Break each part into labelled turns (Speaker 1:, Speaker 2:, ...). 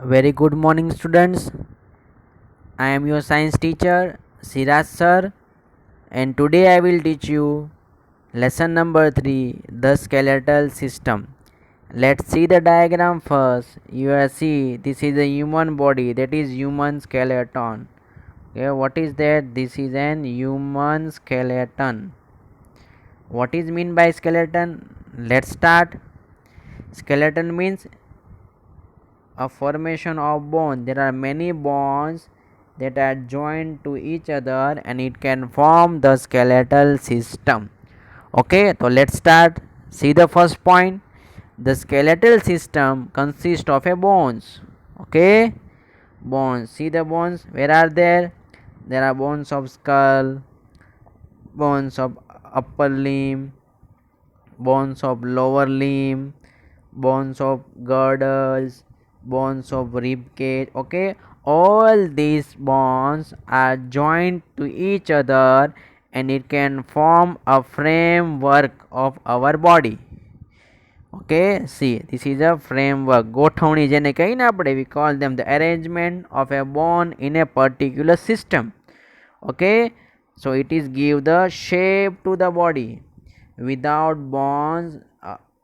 Speaker 1: Very good morning, students. I am your science teacher, Siraj sir, and today I will teach you lesson number 3, the skeletal system. Let's see the diagram first. You will see this is a human body, that is human skeleton. Okay, what is that? This is an human skeleton. What is mean by skeleton? Let's start. Skeleton means a formation of bone. There are many bones that are joined to each other and it can form the skeletal system. Okay, so let's start. See the first point. The skeletal system consists of a bones. Okay, bones. See the bones. Where are there? There are bones of skull, bones of upper limb, bones of lower limb, bones of girdles, bones of rib cage. Okay, all these bones are joined to each other and it can form a framework of our body. Okay, see, this is a framework. ગોઠવણી જેને કહીને આપણે, we call them the arrangement of a bone in a particular system. Okay, so it is give the shape to the body. Without bones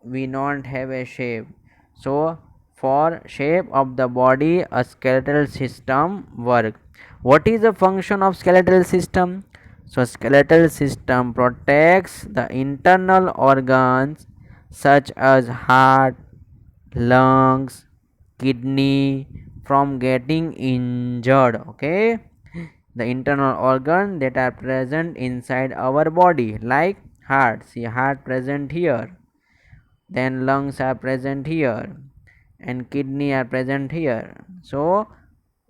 Speaker 1: we don't have a shape. So for shape of the body a skeletal system work. What is the function of skeletal system? So skeletal system protects the internal organs such as heart, lungs, kidney from getting injured. Okay, the internal organ that are present inside our body, like heart. See, heart present here, then lungs are present here, and kidney are present here. So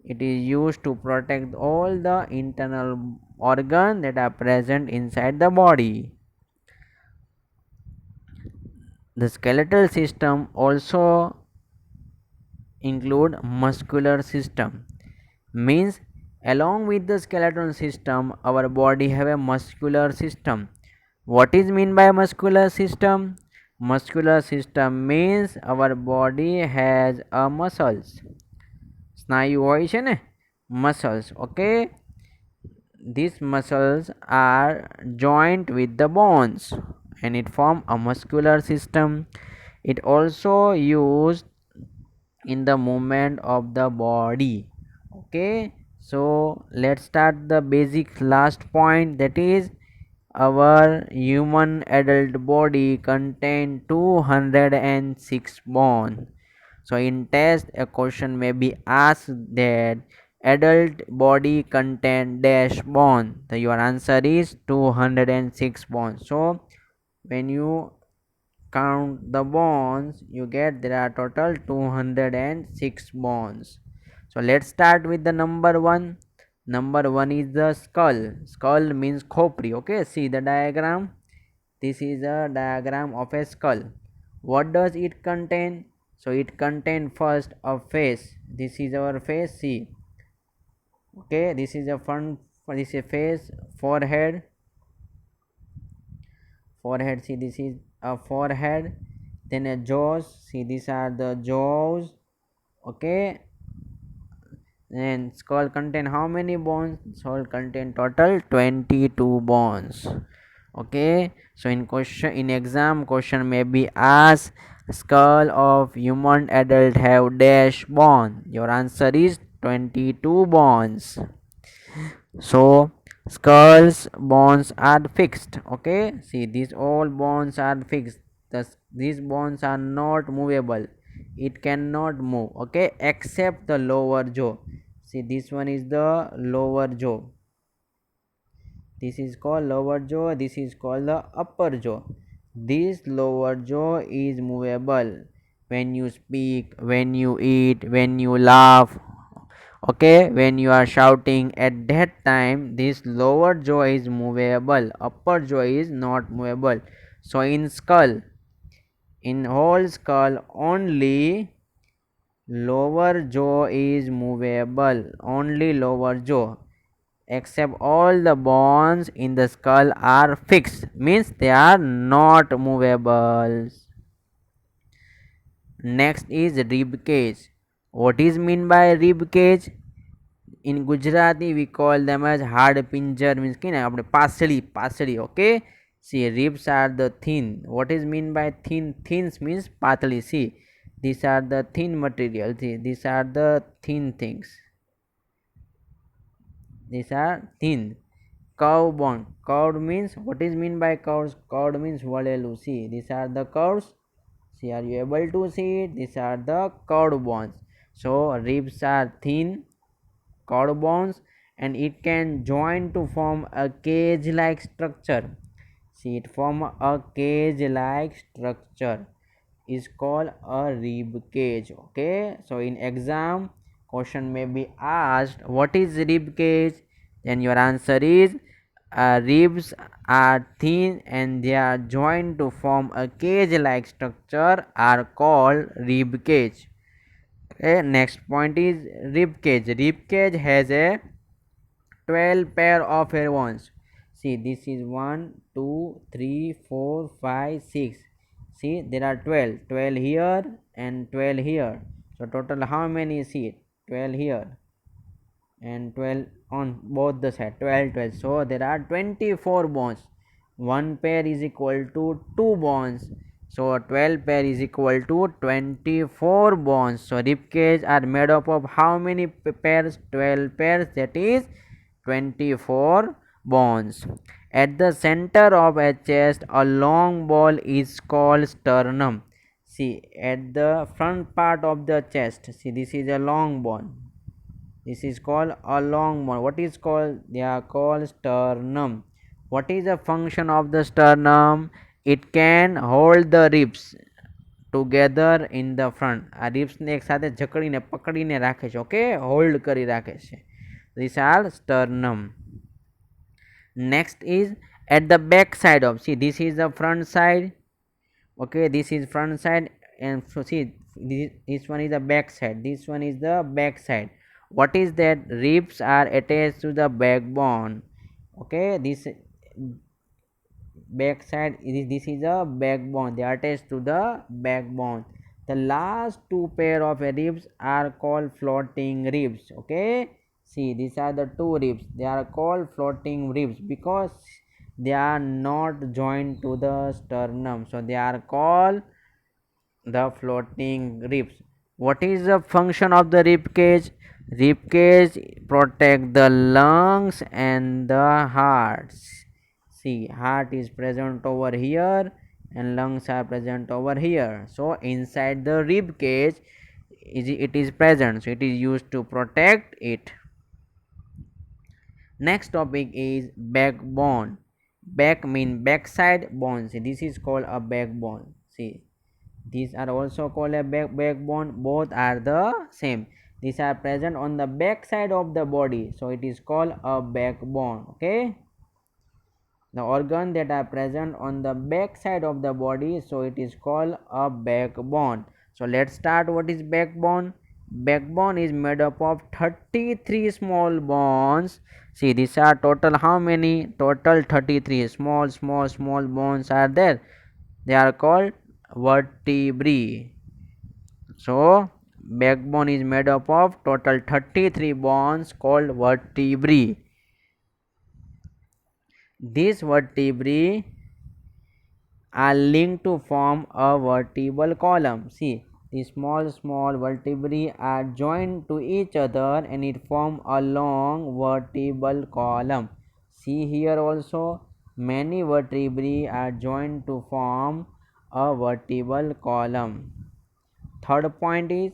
Speaker 1: it is used to protect all the internal organ that are present inside the body. The skeletal system also include muscular system, means along with the skeletal system our body have a muscular system. What is mean by muscular system? Muscular system means our body has a muscles. સ્નાયુ હોય છે ને, muscles. Okay, these muscles are joined with the bones and it form a muscular system. It also used in the movement of the body. Okay, so let's start the basic last point, that is our human adult body contain 206 bones. So in test a question may be asked that adult body contain dash bone, so your answer is 206 bones. So when you count the bones you get there are total 206 bones. So let's start with the number 1. Number 1 is the skull. Skull means khopri. Okay, see the diagram. This is a diagram of a skull. What does it contain? So it contain first a face. This is our face. See, okay, this is a front, this is a face, forehead. Forehead, see, this is a forehead. Then a jaws. See, these are the jaws. Okay, and skull contain how many bones? Skull contain total 22 bones. Okay, so in question, in exam question may be asked skull of human adult have dash bone, your answer is 22 bones. So skulls bones are fixed. Okay, see, these all bones are fixed. Thus these bones are not movable, it cannot move. Okay, except the lower jaw. See, this one is the lower jaw. This is called lower jaw, this is called the upper jaw. This lower jaw is movable when you speak, when you eat, when you laugh. Okay, when you are shouting, at that time this lower jaw is movable, upper jaw is not movable. So in skull, in whole skull only lower jaw is movable, only lower jaw, except all the bones in the skull are fixed, means they are not movable. Next is rib cage. What is mean by rib cage? In Gujarati we call them as hard pincher, means કે આપણે પાસળી. Okay, see, ribs are the thin. What is mean by thin? Thins means પાતળી. See, these are the thin material. See, these are the thin things. These are thin. Curve bone. Curved means, what is mean by curves? Curved means વળેલું. See, these are the curves. See, are you able to see it? These are the curved bones. So ribs are thin curved bones, and it can join to form a cage like structure. See, it form a cage like structure is called a rib cage. Okay, so in exam question may be asked, what is rib cage? Then your answer is, ribs are thin and they are joined to form a cage like structure are called rib cage. Okay, next point is rib cage. Rib cage has a 12 pair of hair bones. See, this is 1, 2, 3, 4, 5, 6. See, there are 12. 12 here and 12 here. So total how many? See, 12 here and 12 on both the side. 12, 12. So there are 24 bones. One pair is equal to 2 bones. So 12 pair is equal to 24 bones. So rib cage are made up of how many pairs? 12 pairs, that is 24 bones. At the center of a chest, a long ball is called sternum. See, at the front part of the chest, see, this is a long bone. This is called a long bone. What is called? They are called sternum. What is the function of the sternum? It can hold the ribs together in the front. આ રિબ્સને એક સાથે જકડીને પકડીને રાખે છે. Okay, hold કરી રાખે છે. These are sternum. Next is at the back side of, see, this is the front side. Okay, this is front side, and so see, this one is the back side. This one is the back side. What is that? Ribs are attached to the backbone. Okay, this back side, this is a backbone. They are attached to the backbone. The last two pair of ribs are called floating ribs. Okay, see, these are the two ribs. They are called floating ribs because they are not joined to the sternum, so they are called the floating ribs. What is the function of the rib cage? Rib cage protect the lungs and the hearts. See, heart is present over here and lungs are present over here. So inside the rib cage it is present, so it is used to protect it. Next topic is backbone. Back mean backside bone. See, this is called a backbone. See, these are also called a backbone. Both are the same. These are present on the back side of the body, so it is called a backbone. Okay, the organ that are present on the back side of the body, so it is called a backbone. So let's start. What is backbone? Backbone is made up of 33 small bones. See, these are total how many? Total 33 small bones are there. They are called vertebrae. So backbone is made up of total 33 bones called vertebrae. These vertebrae are linked to form a vertebral column. See, the small vertebrae are joined to each other and it form a long vertebral column. See, here also many vertebrae are joined to form a vertebral column. Third point is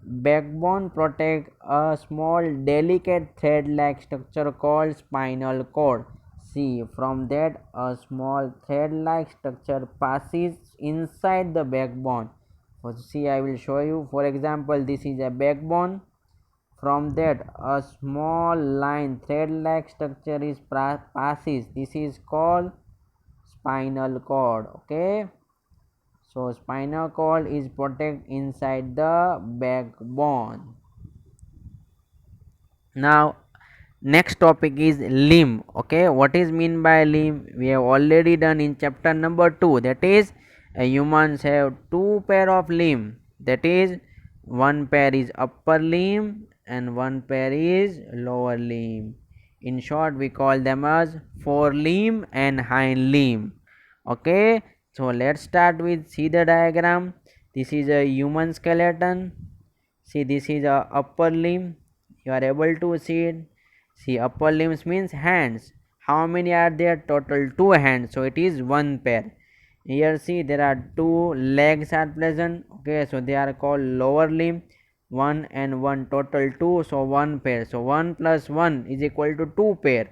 Speaker 1: backbone protect a small delicate thread like structure called spinal cord. See, from that a small thread like structure passes inside the backbone. See, I will show you. For example, this is a backbone. From that a small line thread like structure is passes. This is called spinal cord. Okay, so spinal cord is protect inside the backbone. Now next topic is limb. Okay, what is mean by limb? We have already done in chapter number 2. That is, humans have two pair of limb. That is one pair is upper limb and one pair is lower limb. In short, we call them as forelimb and hind limb. Okay, so let's start with, see the diagram. This is a human skeleton. See, this is a upper limb. You are able to see it. See, upper limbs means hands. How many are there? Total two hands, so it is one pair. Here see, there are two legs are present. Okay, so they are called lower limb. One and one, total two, so one pair. So one plus one is equal to two pair.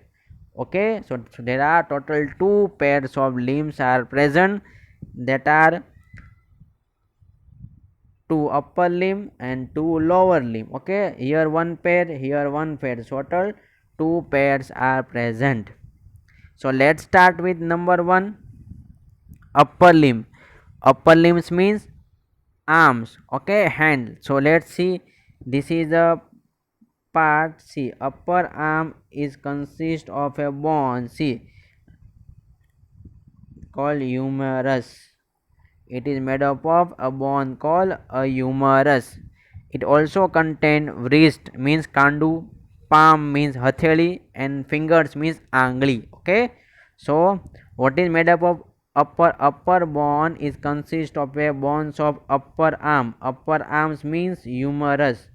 Speaker 1: Okay, so there are total two pairs of limbs are present, that are two upper limb and two lower limb. Okay, here one pair, here one pair, total two pairs are present. So let's start with number one, upper limb. Upper limbs means arms. Okay, hand. So let's see, this is the part. See, upper arm is consist of a bone, see, called humerus. It is made up of a bone called a humerus. It also contains wrist means kandu, palm means hatheli, and fingers means angli. Okay, so what is made up of upper bone is consist of a bones of upper arm. Upper arms means humerus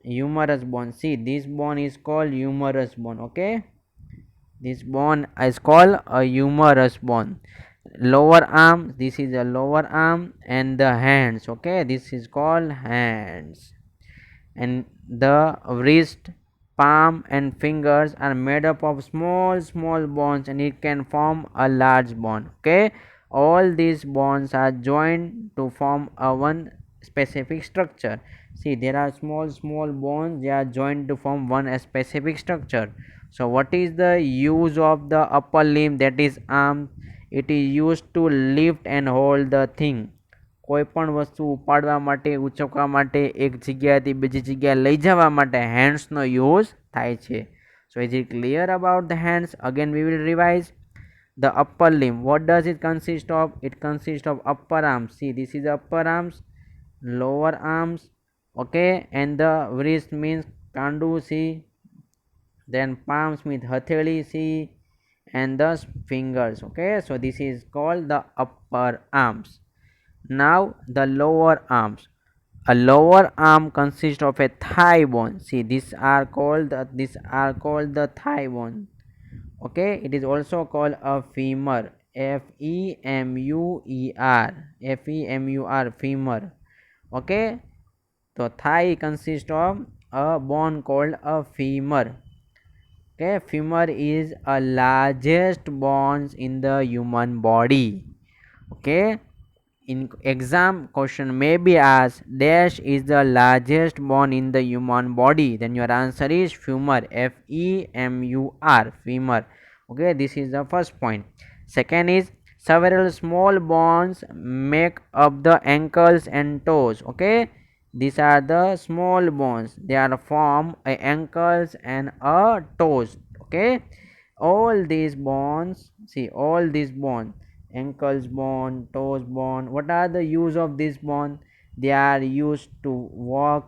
Speaker 1: bone. See, this bone is called humerus bone. Okay, this bone is called a humerus bone. Lower arm, this is a lower arm, and the hands. Okay, this is called hands. And the wrist, palm and fingers are made up of small bones, and it can form a large bone. Okay, all these bones are joined to form a one specific structure. See, there are small bones, they are joined to form one specific structure. So what is the use of the upper limb, that is arm? It is used to lift and hold the thing. કોઈપણ વસ્તુ ઉપાડવા માટે, ઉચકવા માટે, એક જગ્યાએથી બીજી જગ્યાએ લઈ જવા માટે હેન્ડ્સનો યુઝ થાય છે. So is it clear about the hands? Again we will revise. The upper limb, what does it consist of? It consists of upper arms. See, this is upper arms, lower arms. Okay, and the wrist means kandu, see, then palms means hatheli, see, and the fingers. Okay, so this is called the upper arms. Now the lower arms. A lower arm consists of a thigh bone. See, these are called the thigh bone. Okay, it is also called a femur. femur, femur. Okay, so thigh consists of a bone called a femur. Okay, femur is a largest bones in the human body. Okay, in exam question may be asked, dash is the largest bone in the human body, then your answer is femur. femur, femur. Okay, this is the first point. Second is, several small bones make up the ankles and toes. Okay, these are the small bones, they are form a ankles and a toes. Okay, all these bones, see, all these bones, ankles bone, toes bone, what are the use of this bone? They are used to walk,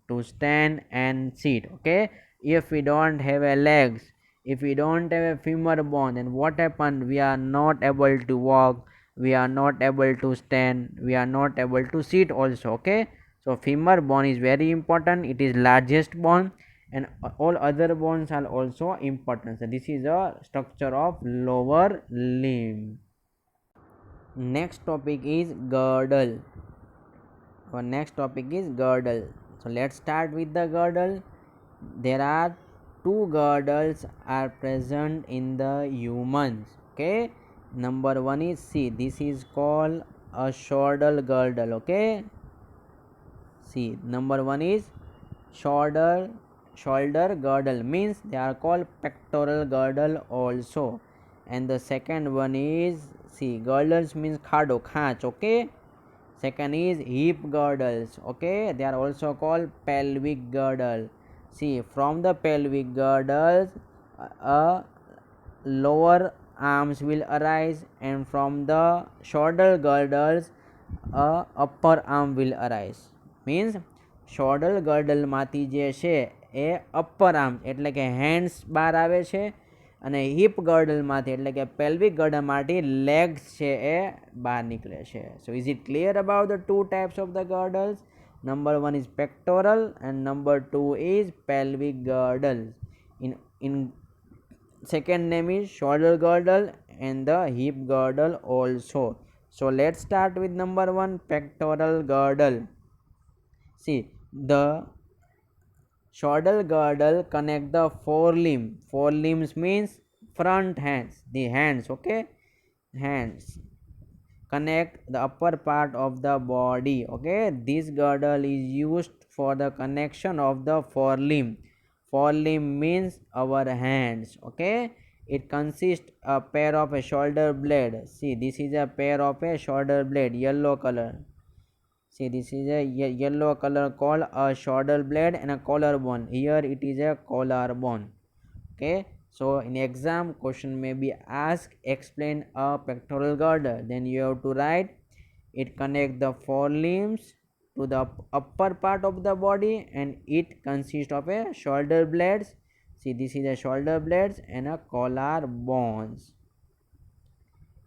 Speaker 1: to stand and sit. Okay, if we don't have a legs, if we don't have a femur bone, then what happen? We are not able to walk, we are not able to stand, we are not able to sit also. Okay, so femur bone is very important, it is largest bone, and all other bones are also important. So this is a structure of lower limb. Next topic is girdle. Our next topic is girdle. So let's start with the girdle. There are two girdles are present in the humans. Okay, number one is, see, this is called a shoulder girdle. Okay, see, number one is shoulder girdle, means they are called pectoral girdle also. And the second one is, see, girdles means khado, khach. Okay, second is hip girdles. Okay, they are also called pelvic girdle. See, from the pelvic girdles lower arms will arise, and from the shoulder girdles upper arm will arise. Means shoulder ગર્ડલમાંથી જે છે એ upper arm એટલે કે hands બહાર આવે છે, અને heap ગર્ડલમાંથી એટલે કે પેલ્વિક ગર્ડલમાંથી લેગ્સ છે એ બહાર નીકળે છે. So is it clear about the two types of the girdles? Number one is pectoral and number two is pelvic girdle. In second name is shoulder girdle and the hip girdle also. So let's start with number one, pectoral girdle. See, the shoulder girdle connect the forelimb. Forelimbs means front hands, the hands, okay, hands connect the upper part of the body. Okay, this girdle is used for the connection of the forelimb. Forelimb means our hands. Okay, it consists a pair of a shoulder blade. See, this is a pair of a shoulder blade, yellow color. See, this is a yellow color called a shoulder blade and a collarbone. Here it is a collarbone. Okay, so in exam question may be asked, explain a pectoral girdle. Then you have to write, it connects the forelimbs to the upper part of the body and it consists of a shoulder blades. See, this is a shoulder blades and a collarbones.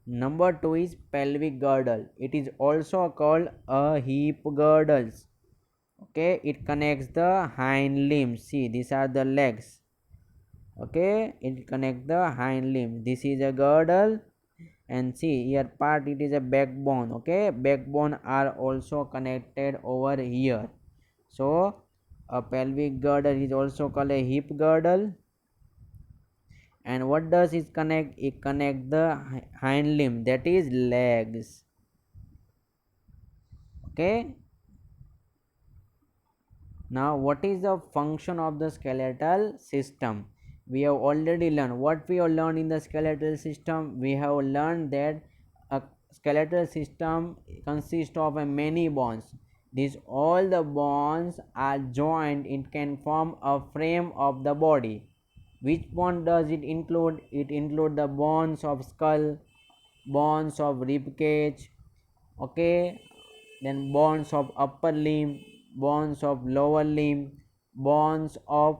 Speaker 1: Number two is pelvic girdle. It is also called a hip girdles. Okay, it connects the hind limbs. See, these are the legs. Okay, it connects the hind limb. This is a girdle, and see here part it is a backbone. Okay, backbone are also connected over here. So a pelvic girdle is also called a hip girdle. And what does it connect? It connect the hind limb, that is legs. Okay, now what is the function of the skeletal system? We have already learned. What we have learned in the skeletal system? We have learned that a skeletal system consists of many bones. These all the bones are joined. It can form a frame of the body. Which bone does it include? It includes the bones of skull, bones of rib cage, okay, then bones of upper limb, bones of lower limb, bones of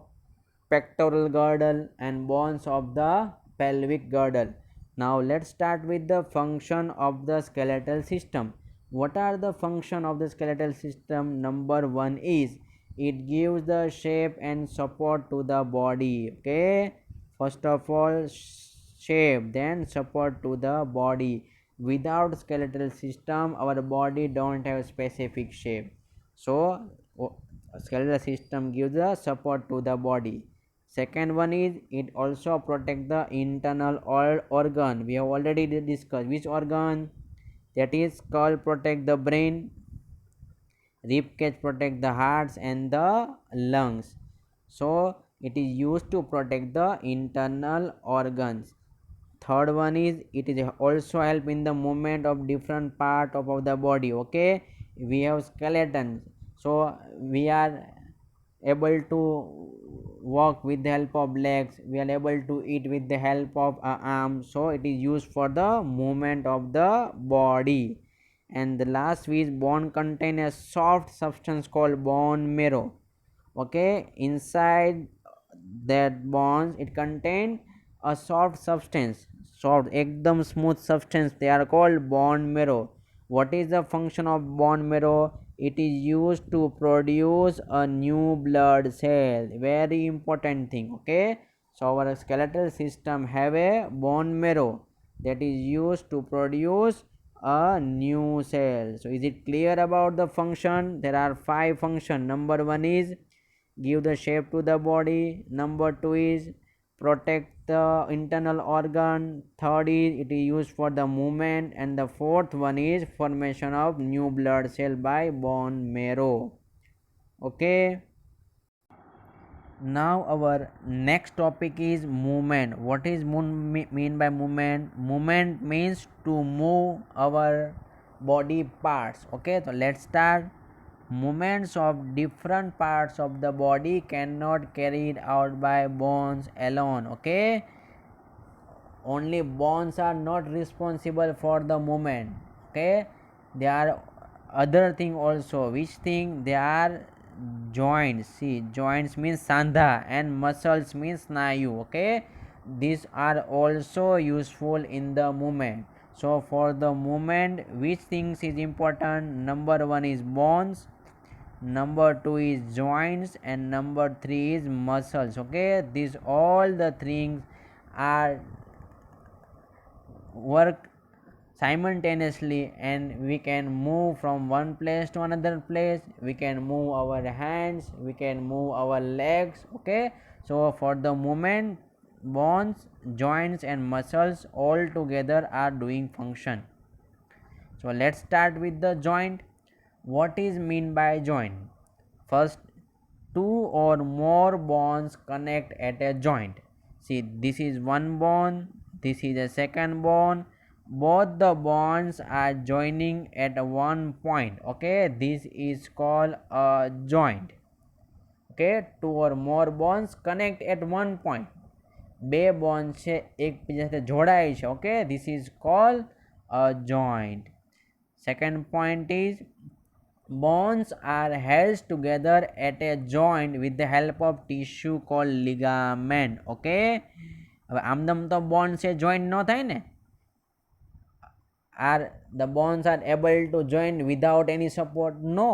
Speaker 1: pectoral girdle, and bones of the pelvic girdle. Now let's start with the function of the skeletal system. What are the function of the skeletal system? Number one is it gives the shape and support to the body. Okay, first of all shape, then support to the body. Without skeletal system our body don't have specific shape. So skeletal system gives the support to the body. Second one is it also protect the internal organ. We have already discussed which organ, that is skull protect the brain, rib cage protect the hearts and the lungs. So it is used to protect the internal organs. Third one is it is also help in the movement of different part of the body. Okay, we have skeleton, so we are able to walk with the help of legs, we are able to eat with the help of arms. So it is used for the movement of the body. And the last is bone contain a soft substance called bone marrow. Okay, inside that bones it contain a soft substance, soft ekdam smooth substance, they are called bone marrow. What is the function of bone marrow? It is used to produce a new blood cell, very important thing. Okay, so our skeletal system have a bone marrow that is used to produce a new cell. So is it clear about the function? There are 5 function. Number one is give the shape to the body. Number two is protect the internal organ. Third is it is used for the movement, and the fourth one is formation of new blood cell by bone marrow. Okay, now our next topic is movement. What is mean by movement? Movement means to move our body parts. Okay, so let's start. Movements of different parts of the body cannot carried out by bones alone. Okay, only bones are not responsible for the movement. Okay, they are other thing also, which thing they are joints. See, joints means sandha and muscles means snayu. Okay, these are also useful in the movement. So for the movement, which things is important? Number one is bones, number two is joints, and number three is muscles. Okay, these all the things are work simultaneously, and we can move from one place to another place. We can move our hands, we can move our legs. Okay, so for the movement, bones, joints and muscles all together are doing function. So let's start with the joint. What is mean by joint? First, two or more bones connect at a joint. See, this is one bone, this is a second bone. Both the bones are joining at one point. Okay, this is called a joint. Okay, two or more bones connect at one point. બે bond છે એકબીજા સાથે જોડાય છે. Okay, this is called a joint. Second point is bones are held together at a joint with the help of tissue called ligament. Okay, હવે આમદમ તો bond છે joint ન થાય ને. Are the bones are able to join without any support? No,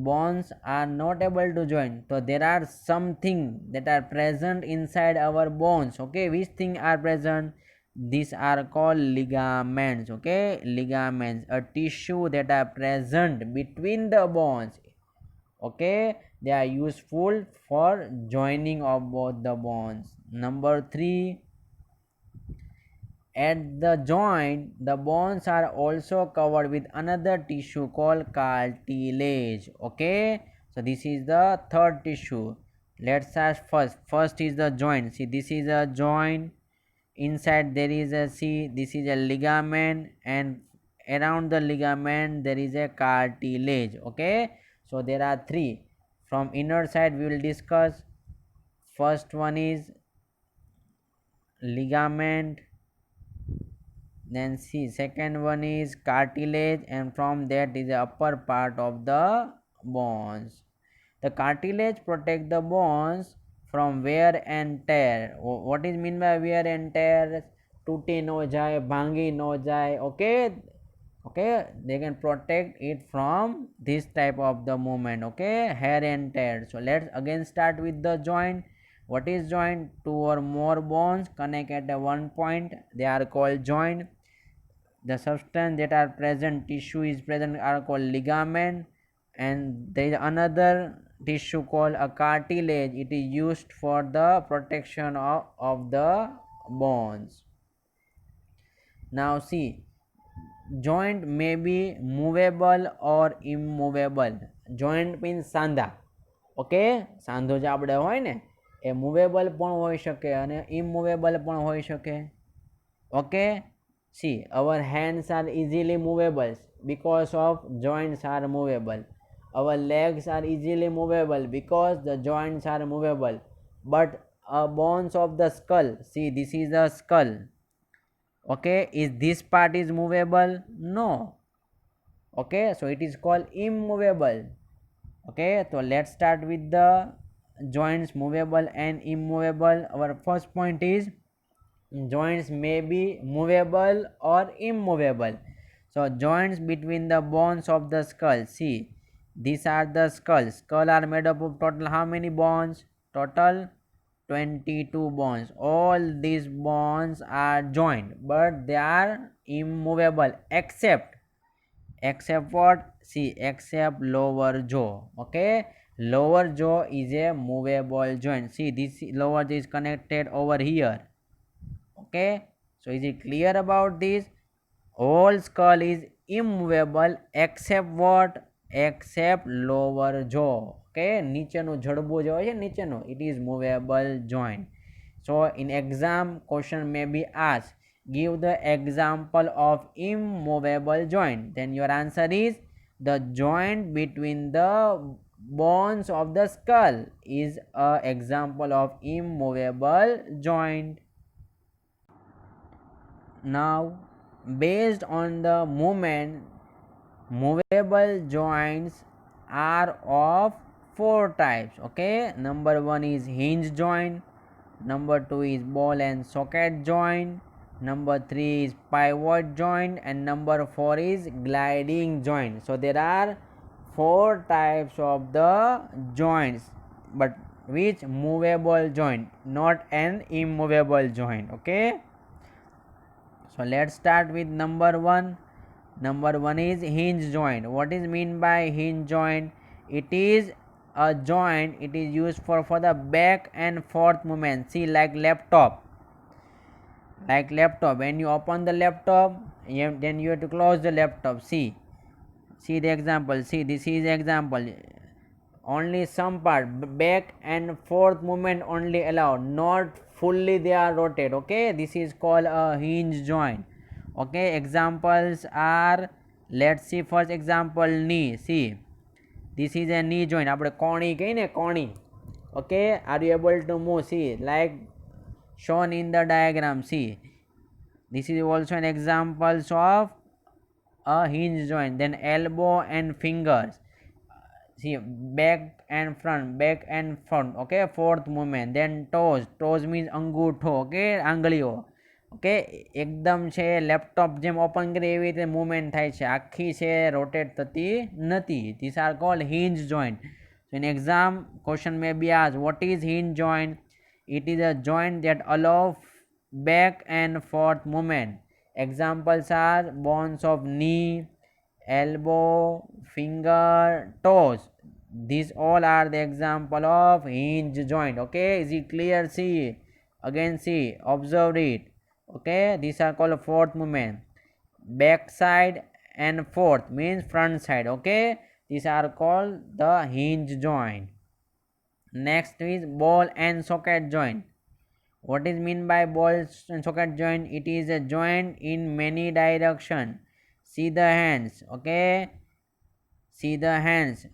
Speaker 1: bones are not able to join. So there are something that are present inside our bones. Okay, which thing are present? These are called ligaments. Okay, ligaments, a tissue that are present between the bones. Okay, they are useful for joining of both the bones. Number three, at the joint, the bones are also covered with another tissue called cartilage. Okay, so this is the third tissue. Let's start first. First is the joint. See, this is a joint. Inside there is a, see, this is a ligament, and around the ligament there is a cartilage. Okay, so there are three. From inner side we will discuss. First one is ligament, then see, second one is cartilage, and from that is the upper part of the bones. The cartilage protect the bones from wear and tear. What is mean by wear and tear? તૂટી ન જાય, ભાંગી ન જાય. Okay, okay, they can protect it from this type of the movement. Okay, hair and tear. So let's again start with the joint. What is joint? Two or more bones connect at one point, they are called joint. The substance that are present, tissue is present, are called ligament, and there is another tissue called a cartilage. It is used for the protection of the bones. Now see, joint may be movable or immovable. Joint means સાંધા. Okay, સાંધો જે આપણે હોય ને એ movable પણ હોઈ શકે અને immovable પણ હોઈ શકે. Okay, see, our hands are easily movable because of joints are movable. Our legs are easily movable because the joints are movable. But bones of the skull, see, this is the skull. Okay, is this part is movable? No. Okay, so it is called immovable. Okay, so let's start with the joints, movable and immovable. Our first point is joints may be movable or immovable. So joints between the bones of the skull, see, these are the skulls. Skull are made up of total how many bones? Total 22 bones. All these bones are joined, but they are immovable except what? See, except lower jaw. Okay, lower jaw is a movable joint. See, this lower jaw is connected over here. Okay, so is it clear about this? Whole skull is immovable except what? Except lower jaw. Okay, નીચેનું જડબું જે હોય છે નીચેનું, it is movable joint. So in exam question may be asked, give the example of immovable joint. Then your answer is the joint between the bones of the skull is a example of immovable joint. Now, based on the movement movable joints are of four types. Okay, number one is hinge joint, number two is ball and socket joint, number three is pivot joint, and number four is gliding joint. So there are four types of the joints, but which movable joint, not an immovable joint. Okay, so let's start with number one. Number one is hinge joint. What is mean by hinge joint? It is a joint, it is used for the back and forth movement. See, like laptop, when you open the laptop, then you have to close the laptop. See the example. See, this is example. Only some part, back and forth movement only allowed, not fully they are rotate. Okay, this is called a hinge joint. Okay, examples are, let's see first example, knee. See, this is a knee joint. આપણે કોણી કહી ને કોણી. Okay, are you able to move? See, like shown in the diagram. See, this is also an example of a hinge joint. Then elbow and fingers. See, back and front. Okay, fourth movement. Then toes means અંગૂઠો. Okay, આંગળીઓ. Okay, એકદમ છે laptop જેમ open કરે એવી રીતે movement થાય છે, આખી છે રોટેટ થતી નથી. This are called hinge joint. So in exam question may be asked, what is hinge joint? It is a joint that allow back and forth movement. Examples are bones of knee, elbow, finger, toes. These all are the example of hinge joint. Okay, is it clear? See, again see, observe it. Okay, these are called fourth movement. Back side and forth means front side. Okay, these are called the hinge joint. Next is ball and socket joint. What is mean by ball and socket joint? It is a joint in many direction. See the hands. Okay, see the hands.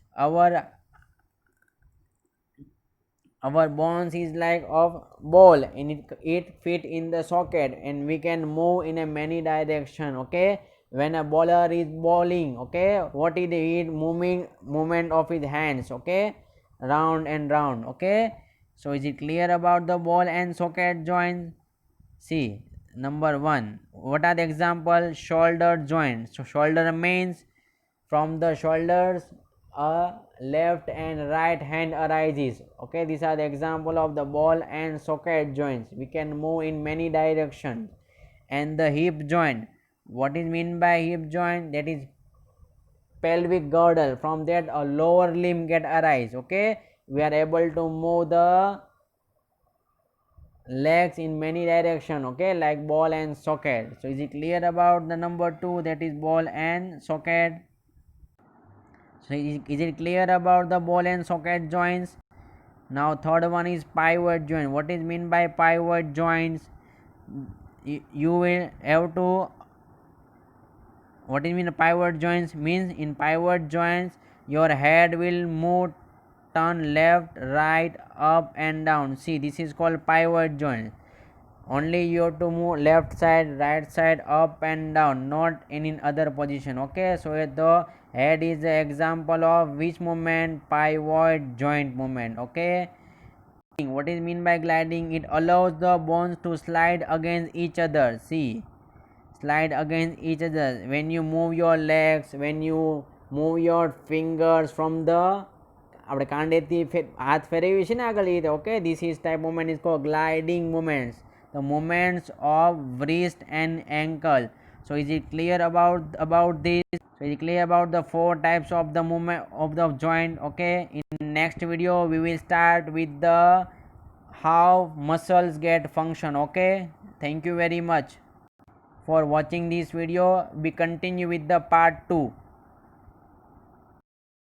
Speaker 1: Our bones is like of ball, and it fit in the socket, and we can move in a many direction. Okay, when a bowler is bowling, okay, what is the movement of his hands? Okay, round and round. Okay, so is it clear about the ball and socket joint? See, number one, what are the example? Shoulder joint. So shoulder means from the shoulders a left and right hand arises. Okay, these are the example of the ball and socket joints. We can move in many directions. And the hip joint. What is mean by hip joint? That is pelvic girdle. From that a lower limb get arise. Okay, we are able to move the legs in many direction. Okay, like ball and socket. So is it clear about the number two, that is ball and socket? So is it clear about the ball and socket joints? Now third one is pivot joint. What is mean by pivot joints? You will have to, what is mean pivot joints? Means in pivot joints your head will move, turn left, right, up and down. See, this is called pivot joint. Only you have to move left side, right side, up and down, not in other position. Okay, so the head is the example of which movement? Pivot joint movement. Okay, what is mean by gliding? It allows the bones to slide against each other. See, slide against each other when you move your legs, when you move your fingers from the આપણે કાંડેથી હાથ ફેરવીએ છીએ ને આગળ રીતે. Okay, this is type movement is called gliding movements, the movements of wrist and ankle. So is it clear about this? So is it clear about the four types of the movement of the joint? Okay, in next video we will start with the how muscles get function. Okay, thank you very much for watching this video. We continue with the part 2.